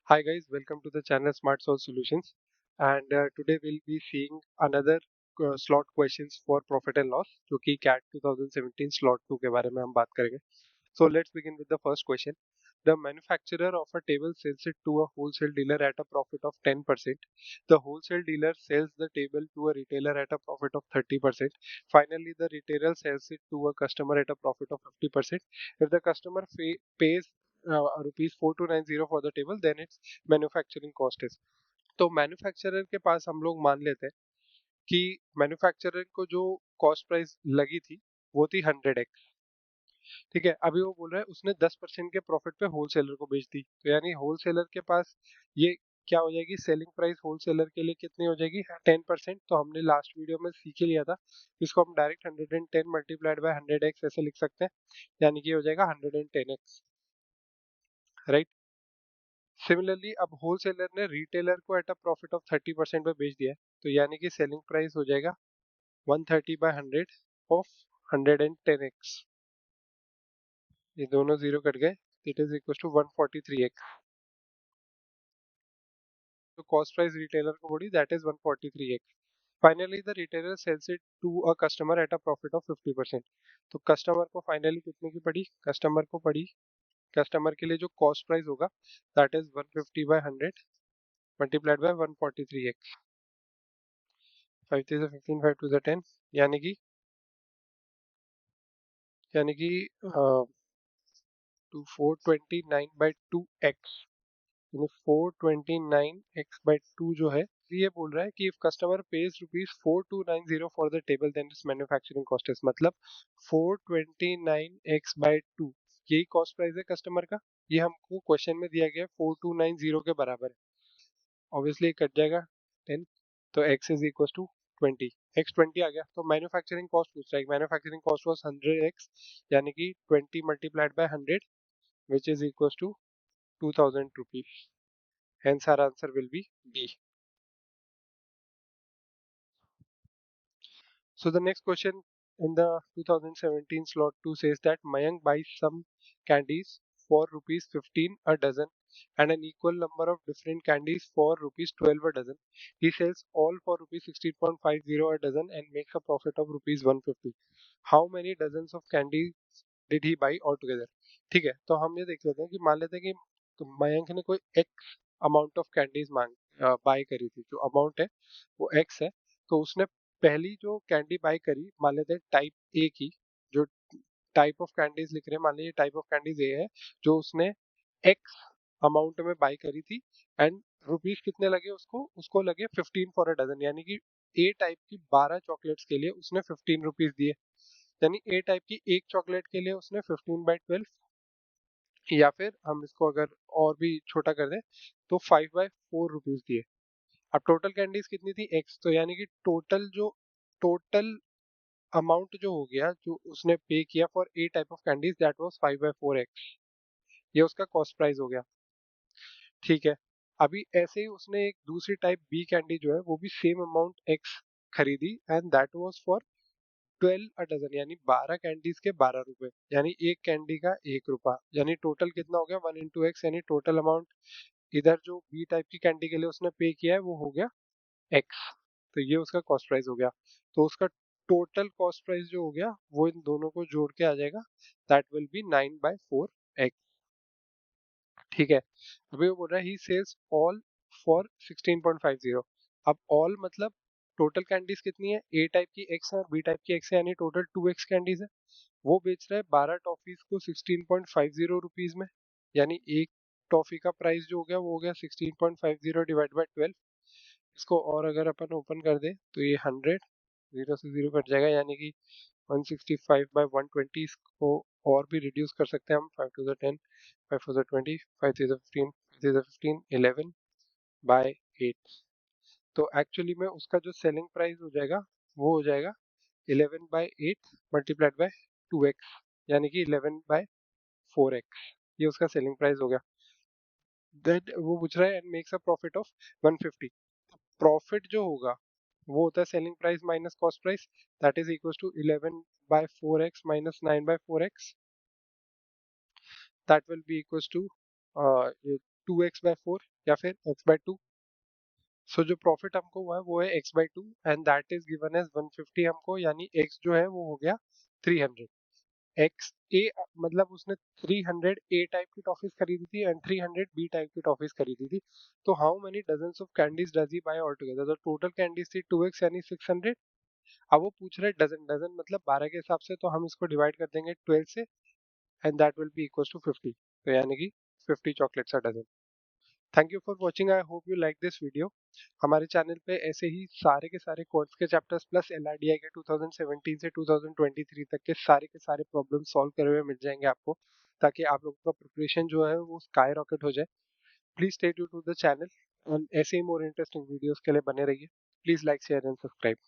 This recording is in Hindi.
Hi guys, welcome to the channel Smart Solve Solutions. And today we'll be seeing another slot questions for profit and loss, जो कि CAT 2017 slot 2 के बारे में हम बात करेंगे. So let's begin with the first question. The manufacturer of a table sells it to a wholesale dealer at a profit of 10%. The wholesale dealer sells the table to a retailer at a profit of 30%. Finally, the retailer sells it to a customer at a profit of 50%. If the customer pays rupees 4290 for the table, then its manufacturing cost is. तो मैन्युफैक्चरर के पास हम लोग मान लेते हैं कि मैन्युफैक्चरर को जो कॉस्ट प्राइस लगी थी वो थी 100x. ठीक है, अभी वो बोल रहा है उसने 10% के प्रॉफिट पे होलसेलर को बेच दी, तो यानी होलसेलर के पास ये क्या हो जाएगी, सेलिंग प्राइस होलसेलर के लिए कितनी हो जाएगी, 10%. तो हमने लास्ट वीडियो में सीख ही लिया था, इसको हम डायरेक्ट 110 मल्टीप्लाइड बाय 100x ऐसे लिख सकते हैं, यानी कि हो जाएगा 110x, राइट. सिमिलरली अब होलसेलर ने रिटेलर को एट अ प्रॉफिट ऑफ 30% पे बेच दिया है, तो यानी कि सेलिंग प्राइस हो जाएगा 130 बाय 100 ऑफ 110x. ये दोनों जीरो कट गए, it is equal to 143x. तो कॉस्ट प्राइस रिटेलर को पड़ी that is 143x. Finally the retailer sells it to a customer at a profit of 50%. तो कस्टमर को फाइनली कितने की पड़ी, कस्टमर को पड़ी, कस्टमर के लिए जो कॉस्ट प्राइस होगा that is 150 by 100 multiplied by 143x. 5 3 से 15, 5 2 से 10, यानी कि यानी कि 429 बाई 2x, यानी 429x/2 जो है, ये बोल रहा है कि if customer pays rupees 4290 for the table then its manufacturing cost is, मतलब 429x/2 यही कॉस्ट प्राइस है कस्टमर का. ये हमको क्वेश्चन में दिया गया है 4290 के बराबर है, ऑब्वियसली कट जाएगा 10, तो x is equal to 20. x 20 आ गया, तो मैन्युफैक्चरिंग कॉस्ट पूछ रहा है. मैन्युफैक्चरिंग कॉस्ट वाज 100x, यानी कि 20 multiplied by 100 which is equals to 2000 rupees. Hence our answer will be B. So the next question in the 2017 slot 2 says that Mayank buys some candies for rupees 15 a dozen and an equal number of different candies for rupees 12 a dozen. He sells all for rupees 16.50 a dozen and makes a profit of rupees 150. How many dozens of candies did he buy altogether? ठीक है, तो हम ये देख लेते हैं कि मान लेते हैं कि मयंक ने कोई x amount of candies buy करी थी, जो अमाउंट है वो x है. तो उसने पहली जो कैंडी बाय करी, मान लेते हैं टाइप ए की, जो टाइप ऑफ कैंडीज लिख रहे हैं, मान लीजिए टाइप ऑफ कैंडीज ए है, जो उसने एक्स अमाउंट में बाय करी थी. एंड रुपीस कितने लगे उसको, उसको लगे 15 फॉर अ डजन, यानी कि ए टाइप की 12 चॉकलेट्स के लिए उसने 15 रुपीज दिए. यानी ए टाइप की एक चॉकलेट के लिए उसने 15/12, या फिर हम इसको अगर और भी छोटा कर दें तो 5/4 रुपीज दिए. अब टोटल कैंडीज कितनी थी, एक्स, तो यानी कि टोटल अमाउंट जो हो गया, जो उसने पे किया for a type of candies, that was 5/4x. ये उसका कॉस्ट प्राइस हो गया. ठीक है, अभी ऐसे ही उसने एक दूसरी टाइप बी कैंडी जो है वो भी सेम अमाउंट एक्स खरीदी, and that was for 12 a dozen, यानी 12 कैंडीज के 12 रुपए, यानी एक कैंडी का 1 रुपया, यानी टोटल कितना हो गया 1 into x, यानी टोटल अमाउंट इधर जो बी टाइप की कैंडी के लिए उसने पे किया है वो हो गया x. तो ये उसका कॉस्ट प्राइस हो गया. तो उसका टोटल कॉस्ट प्राइस जो हो गया वो इन दोनों को जोड़ के आ जाएगा, दैट विल बी 9/4x. ठीक है, अभी वो बोल रहा है ही सेल्स ऑल फॉर 16.50. अब ऑल मतलब टोटल कैंडीज कितनी है, ए टाइप की x है और बी टाइप की x है, यानी टोटल 2x कैंडीज है. वो बेच रहा है 12 टॉफीज को 16.50 रुपीज में, यानी एक टॉफी का प्राइस जो हो गया वो हो गया 16.50 डिवाइड बाय 12. इसको और अगर अपन ओपन कर दे तो ये 100, जीरो से जीरो कट जाएगा, यानी कि 165/120. इसको और भी रिड्यूस कर सकते हैं हम, 5 2 10, 5 4 20, 5 3 15, 5 3 15, 11/8. तो एक्चुअली में उसका जो सेलिंग प्राइस हो जाएगा वो हो जाएगा 11/8 मल्टीप्लाइड बाय 2x, यानी कि 11/4x. ये उसका सेलिंग प्राइस हो गया. देन वो पूछ रहा है and makes a profit of 150. Profit जो होगा वो होता है selling price minus cost price, that is equal to 11/4x minus 9/4x. That will be equal to 2x/4 या फिर x/2। सो जो प्रॉफिट हमको हुआ है वो है x/2 and that is given as 150 हमको, यानी x जो है वो हो गया 300। एक्स ए मतलब उसने 300 ए टाइप की टॉफीज खरीदी थी एंड 300 बी टाइप की टॉफीज खरीदी थी। तो how many dozens of candies does he buy all together? तो टोटल कैंडीज थी 2x यानी 600। अब वो पूछ रहे डजन, डजन मतलब 12 के हिसाब से, तो हम इसको डिवाइड कर देंगे 12 से and that will be equal to 50। तो यानी कि 50 chocolates a dozen. Thank you for watching, I hope you like this video. हमारे चैनल पे ऐसे ही सारे के सारे कोर्स के चैप्टर्स प्लस एलआरडीआई के 2017 से 2023 तक के सारे प्रॉब्लम सॉल्व करे हुए मिल जाएंगे आपको, ताकि आप लोगों का प्रिपरेशन जो है वो स्काई रॉकेट हो जाए। Please stay tuned to the channel और ऐसे ही मोर इंटरेस्टिंग वीडियोस के लिए बने रहिए। Please like share and subscribe.